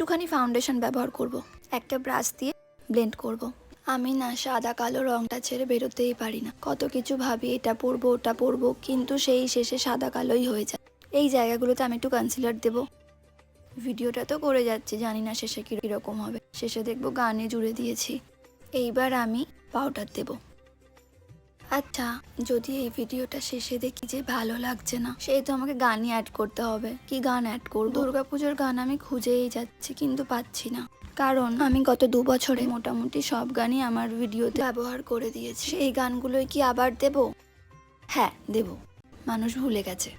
একটুখানি ফাউন্ডেশন ব্যবহার করব। একটা ব্রাশ দিয়ে ব্লেন্ড করব। আমি না সাদা কালো রংটা ছেড়ে বেরোতেই পারি না। কত কিছু ভাবি, এটা পরবো ওটা পরবো, কিন্তু সেই শেষে সাদা কালোই হয়ে যায়। এই জায়গাগুলোতে আমি একটু কনসিলার দেবো। ভিডিওটা তো করে যাচ্ছি, জানি না শেষে কীরকম হবে। শেষে দেখবো গানে জুড়ে দিয়েছি। এইবার আমি পাউডার দেব। আচ্ছা, যদি এই ভিডিওটা শেষে দেখি যে ভালো লাগছে না, সেই তো আমাকে গানই অ্যাড করতে হবে। কি গান অ্যাড করব? দুর্গাপুজোর গান আমি খুঁজেই যাচ্ছি, কিন্তু পাচ্ছি না। কারণ আমি গত 2 বছরে মোটামুটি সব গানই আমার ভিডিওতে ব্যবহার করে দিয়েছি। এই গানগুলোই কি আবার দেব? হ্যাঁ, দেব। মানুষ ভুলে গেছে।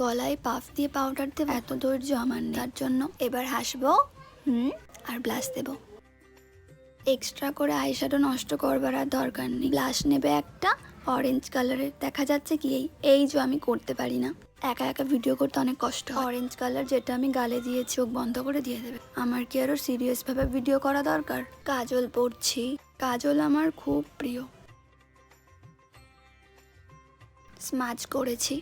গলায় পাফ দিয়ে পাউডার দেব, এত ধৈর্য আমার নেই। তার জন্য এবার হাসবো, আর ব্লাশ দেব। এক্সট্রা করে আইশ্যাডো নষ্ট করবার আর দরকার নেই। ব্লাশ নেবে একটা অরেঞ্জ কালারের, দেখা যাচ্ছে কি এই যে আমি করতে পারি না, একা একা ভিডিও করতে অনেক কষ্ট। অরেঞ্জ কালার যেটা আমি গালে দিয়ে চোখ বন্ধ করে দিয়ে দেবে। আমার কি আরো সিরিয়াস ভাবে ভিডিও করা দরকার? কাজল পরছি, কাজল আমার খুব প্রিয়। স্মাচ করেছি।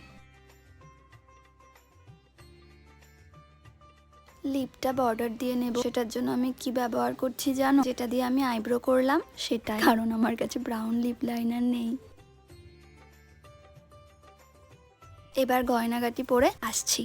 লিপটা বর্ডার দিয়ে নেব। সেটার জন্য আমি কি ব্যবহার করছি জানো? যেটা দিয়ে আমি আইব্রো করলাম সেটাই, কারণ আমার কাছে ব্রাউন লিপ লাইনার নেই। এবার গয়নাগাটি পরে আসছি।